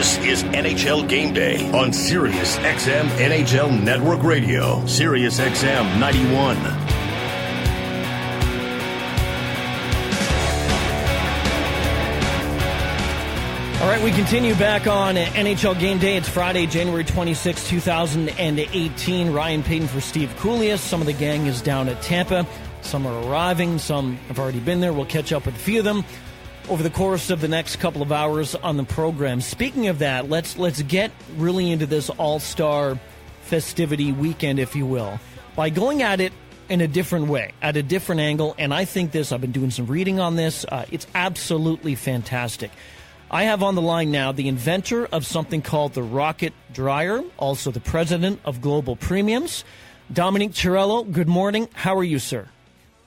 This is NHL Game Day on Sirius XM NHL Network Radio. Sirius XM 91. All right, we continue back on NHL Game Day. It's Friday, January 26, 2018. Ryan Payton for Steve Kouleas. Some of the gang is down at Tampa. Some are arriving. Some have already been there. We'll catch up with a few of them over the course of the next couple of hours on the program. Speaking of that, let's get really into this all-star festivity weekend, if you will, by going at it in a different way, at a different angle. And I think I've been doing some reading on this. It's absolutely fantastic. I have on the line now the inventor of something called the Rocket Dryer, also the president of Global Premiums, Domenic Ciarallo. Good morning. How are you, sir?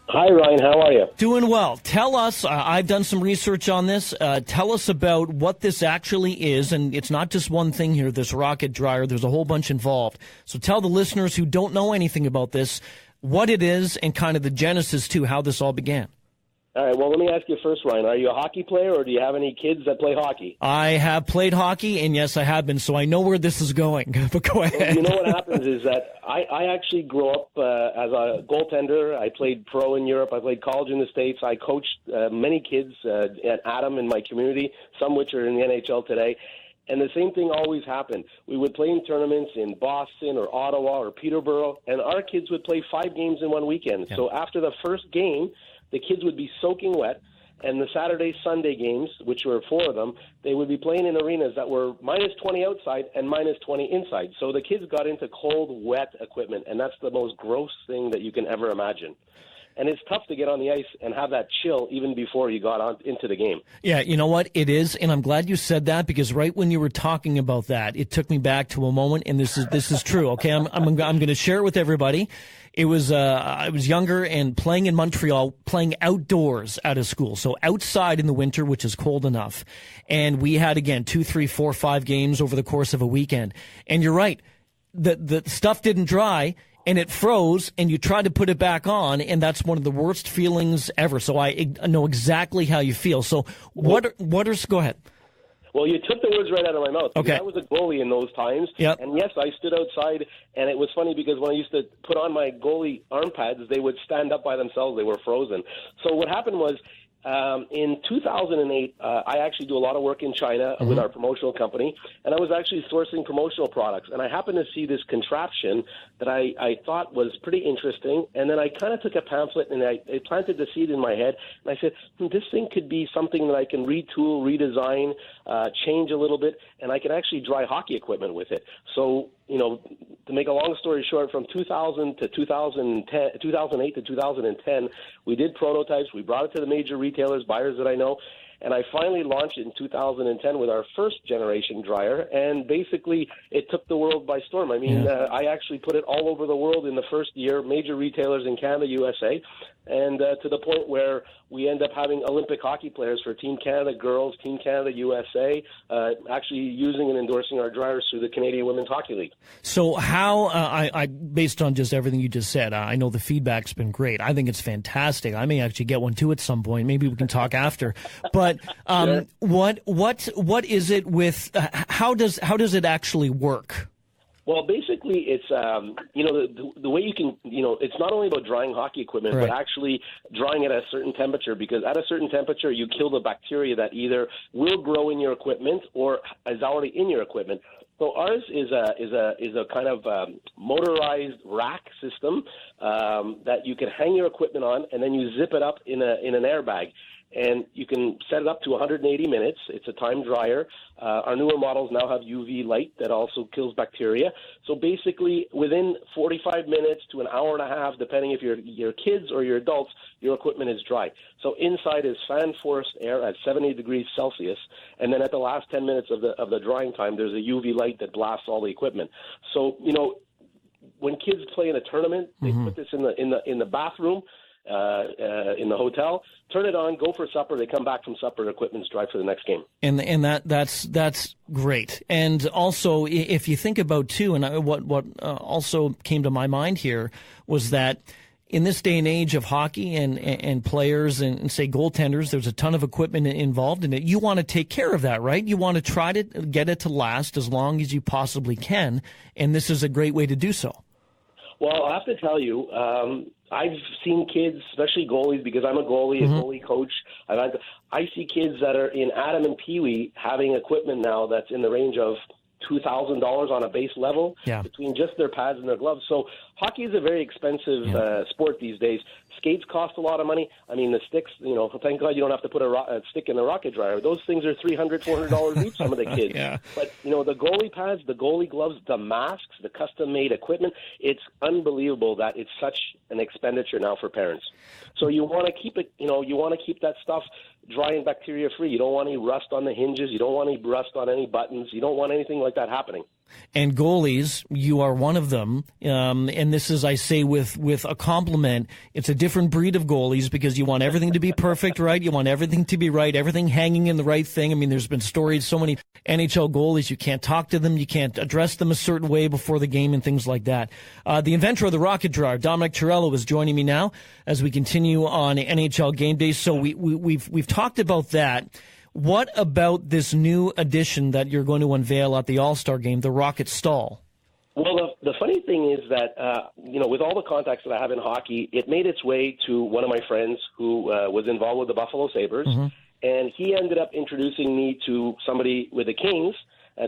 Hi, Ryan. How are you? Doing well. Tell us, I've done some research on this. Tell us about what this actually is. And it's not just one thing here, this Rocket Dryer. There's a whole bunch involved. So tell the listeners who don't know anything about this what it is and kind of the genesis to how this all began. All right, well, let me ask you first, Ryan. Are you a hockey player, or do you have any kids that play hockey? I have played hockey, and yes, I have been, so I know where this is going. But go ahead. Well, you know what happens is that I actually grew up as a goaltender. I played pro in Europe. I played college in the States. I coached many kids at Adam in my community, some which are in the NHL today. And the same thing always happened. We would play in tournaments in Boston or Ottawa or Peterborough, and our kids would play 5 games in one weekend. Yeah. So after the first game, the kids would be soaking wet, and the Saturday, Sunday games, which were 4 of them, they would be playing in arenas that were minus 20 outside and minus 20 inside. So the kids got into cold, wet equipment, and that's the most gross thing that you can ever imagine. And it's tough to get on the ice and have that chill even before you got on into the game. Yeah, you know what? It is, and I'm glad you said that, because right when you were talking about that, it took me back to a moment, and this is true. Okay, I'm going to share it with everybody. It was I was younger and playing in Montreal, playing outdoors out of school, so outside in the winter, which is cold enough. And we had, again, 2, 3, 4, 5 games over the course of a weekend. And you're right, the stuff didn't dry, and it froze, and you tried to put it back on, and that's one of the worst feelings ever. So I know exactly how you feel. So go ahead. Well, you took the words right out of my mouth. Okay. I was a goalie in those times. Yep. And yes, I stood outside, and it was funny because when I used to put on my goalie arm pads, they would stand up by themselves. They were frozen. So what happened was, in 2008, I actually do a lot of work in China with our promotional company, and I was actually sourcing promotional products. And I happened to see this contraption that I thought was pretty interesting, and then I kind of took a pamphlet and I planted the seed in my head, and I said, this thing could be something that I can retool, redesign, change a little bit, and I can actually dry hockey equipment with it. So, you know, to make a long story short, from 2000 to 2010, 2008 to 2010, we did prototypes. We brought it to the major retailers, buyers that I know, and I finally launched it in 2010 with our first generation dryer, and basically it took the world by storm. I mean, I actually put it all over the world in the first year, major retailers in Canada, USA, and to the point where we end up having Olympic hockey players for Team Canada Girls, Team Canada USA, actually using and endorsing our dryers through the Canadian Women's Hockey League. So how, I based on just everything you just said, I know the feedback's been great. I think it's fantastic. I may actually get one too at some point. Maybe we can talk after. But Sure. what is it with? How does it actually work? Well, basically, it's, the way you can, it's not only about drying hockey equipment, Right. but actually drying it at a certain temperature, because at a certain temperature, you kill the bacteria that either will grow in your equipment or is already in your equipment. So ours is a kind of motorized rack system that you can hang your equipment on, and then you zip it up in an airbag. And you can set it up to 180 minutes. It's a time dryer. Our newer models now have UV light that also kills bacteria. So basically, within 45 minutes to an hour and a half, depending if you're kids or you're adults, your equipment is dry. So inside is fan-forced air at 70 degrees Celsius, and then at the last 10 minutes of the drying time, there's a UV light that blasts all the equipment. So, when kids play in a tournament, they put this in the bathroom. In the hotel, turn it on, go for supper. They come back from supper, equipment's dry for the next game. And that's great. And also, if you think about too, and what also came to my mind here was that in this day and age of hockey and players and say goaltenders, there's a ton of equipment involved in it. You want to take care of that, right? You want to try to get it to last as long as you possibly can, and this is a great way to do so. Well, I have to tell you, I've seen kids, especially goalies, because I'm a goalie, a goalie coach. I see kids that are in Adam and Pee Wee having equipment now that's in the range of $2,000 on a base level between just their pads and their gloves. So hockey is a very expensive sport these days. Skates cost a lot of money. I mean, the sticks, thank God you don't have to put a stick in the rocket dryer. Those things are $300, $400 each, some of the kids. But, the goalie pads, the goalie gloves, the masks, the custom-made equipment, it's unbelievable that it's such an expenditure now for parents. So you want to keep it, you want to keep that stuff dry and bacteria free. You don't want any rust on the hinges. You don't want any rust on any buttons. You don't want anything like that happening. And goalies, you are one of them. And this is, I say, with a compliment. It's a different breed of goalies because you want everything to be perfect, right? You want everything to be right, everything hanging in the right thing. I mean, there's been stories, so many NHL goalies, you can't talk to them, you can't address them a certain way before the game and things like that. The inventor of the rocket dryer, Domenic Ciarallo, is joining me now as we continue on NHL Game Day. So we've talked about that. What about this new addition that you're going to unveil at the All-Star Game, the Rocket Stall? Well, the funny thing is that, with all the contacts that I have in hockey, it made its way to one of my friends who was involved with the Buffalo Sabres, and he ended up introducing me to somebody with the Kings.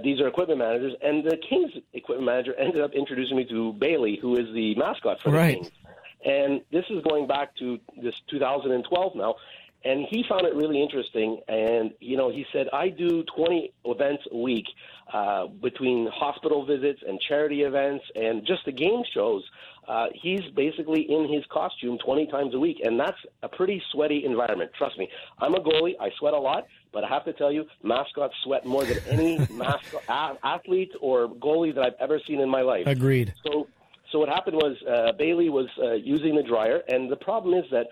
These are equipment managers, and the Kings equipment manager ended up introducing me to Bailey, who is the mascot for the Kings. And this is going back to this 2012 now. And he found it really interesting, and, he said, I do 20 events a week between hospital visits and charity events and just the game shows. He's basically in his costume 20 times a week, and that's a pretty sweaty environment. Trust me, I'm a goalie. I sweat a lot, but I have to tell you, mascots sweat more than any athlete or goalie that I've ever seen in my life. Agreed. So what happened was Bailey was using the dryer, and the problem is that,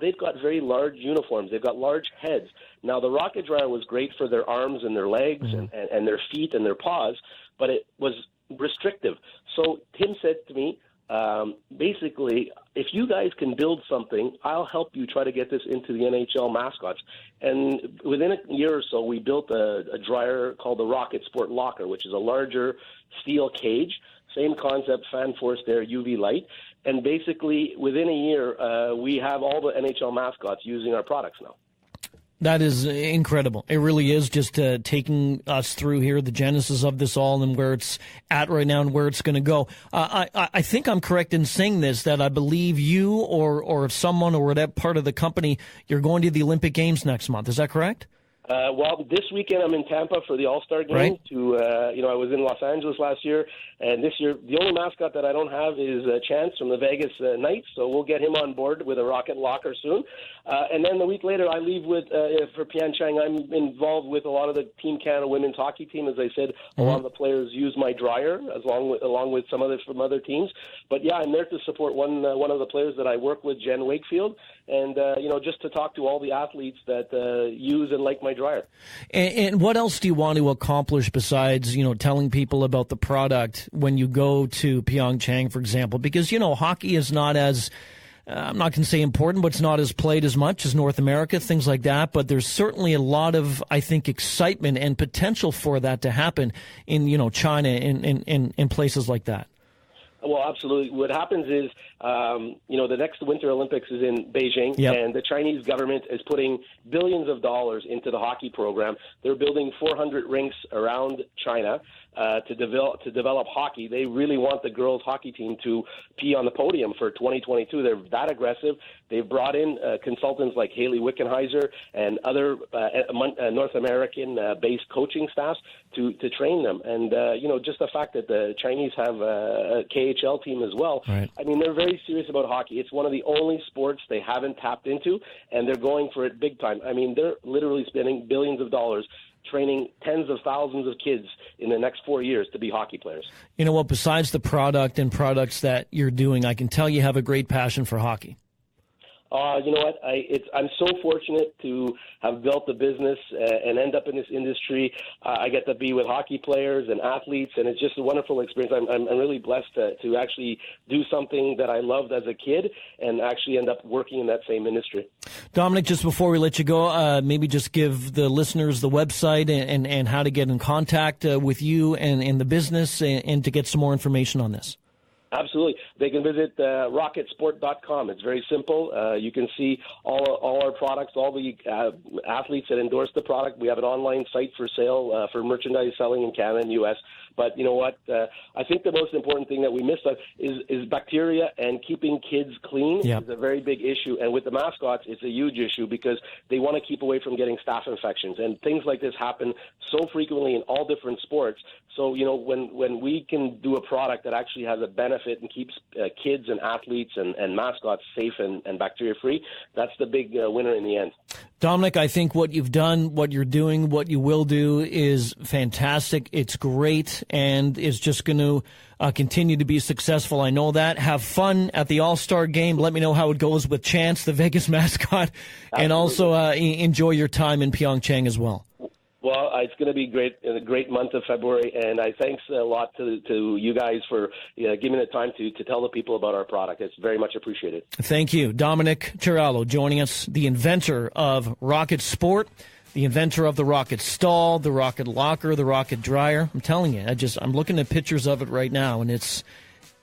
they've got very large uniforms. They've got large heads. Now, the rocket dryer was great for their arms and their legs and their feet and their paws, but it was restrictive. So Tim said to me, basically, if you guys can build something, I'll help you try to get this into the NHL mascots. And within a year or so, we built a dryer called the Rocket Sport Locker, which is a larger steel cage. Same concept, fan forced air, UV light. And basically, within a year, we have all the NHL mascots using our products now. That is incredible. It really is, just taking us through here, the genesis of this all and where it's at right now and where it's going to go. I think I'm correct in saying this, that I believe you or someone or whatever part of the company, you're going to the Olympic Games next month. Is that correct? Well, this weekend I'm in Tampa for the All-Star Game. Right. I was in Los Angeles last year, and this year the only mascot that I don't have is Chance from the Vegas Knights, so we'll get him on board with a rocket locker soon. And then the week later I leave for Pyeongchang. I'm involved with a lot of the Team Canada women's hockey team. As I said, a lot of the players use my dryer along with some others from other teams. But yeah, I'm there to support one of the players that I work with, Jen Wakefield, and just to talk to all the athletes that use and like my dryer. And what else do you want to accomplish besides, telling people about the product when you go to Pyeongchang, for example? Because, hockey is not as, I'm not going to say important, but it's not as played as much as North America, things like that. But there's certainly a lot of, I think, excitement and potential for that to happen in, China and in places like that. Well, absolutely. What happens is, the next Winter Olympics is in Beijing, and the Chinese government is putting billions of dollars into the hockey program. They're building 400 rinks around China to develop hockey. They really want the girls' hockey team to be on the podium for 2022. They're that aggressive. They've brought in consultants like Haley Wickenheiser and other North American-based coaching staffs to train them. And, just the fact that the Chinese have a KHL team as well. Right. I mean, they're very serious about hockey. It's one of the only sports they haven't tapped into, and they're going for it big time. I mean, they're literally spending billions of dollars training tens of thousands of kids in the next 4 years to be hockey players. You know what? Besides the product and products that you're doing, I can tell you have a great passion for hockey. You know what? I'm so fortunate to have built a business and end up in this industry. I get to be with hockey players and athletes, and it's just a wonderful experience. I'm really blessed to actually do something that I loved as a kid and actually end up working in that same industry. Domenic, just before we let you go, maybe just give the listeners the website and how to get in contact with you and the business and to get some more information on this. Absolutely. They can visit rocketsport.com. It's very simple. You can see all our products, all the athletes that endorse the product. We have an online site for sale for merchandise selling in Canada and U.S. But you know what? I think the most important thing that we missed is bacteria, and keeping kids clean is a very big issue. And with the mascots, it's a huge issue because they want to keep away from getting staph infections. And things like this happen so frequently in all different sports. So, you know, when we can do a product that actually has a benefit and keeps kids and athletes and mascots safe and bacteria-free, that's the big winner in the end. Domenic, I think what you've done, what you're doing, what you will do is fantastic. It's great and is just going to continue to be successful. I know that. Have fun at the All-Star game. Let me know how it goes with Chance, the Vegas mascot, and also enjoy your time in Pyeongchang as well. Well, it's going to be great in a great month of February, and I thanks a lot to you guys for giving the time to tell the people about our product. It's very much appreciated. Thank you. Domenic Ciarallo joining us, the inventor of Rocket Sport, the inventor of the Rocket Stall, the Rocket Locker, the Rocket Dryer. I'm telling you, I'm looking at pictures of it right now, and it's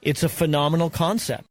a phenomenal concept.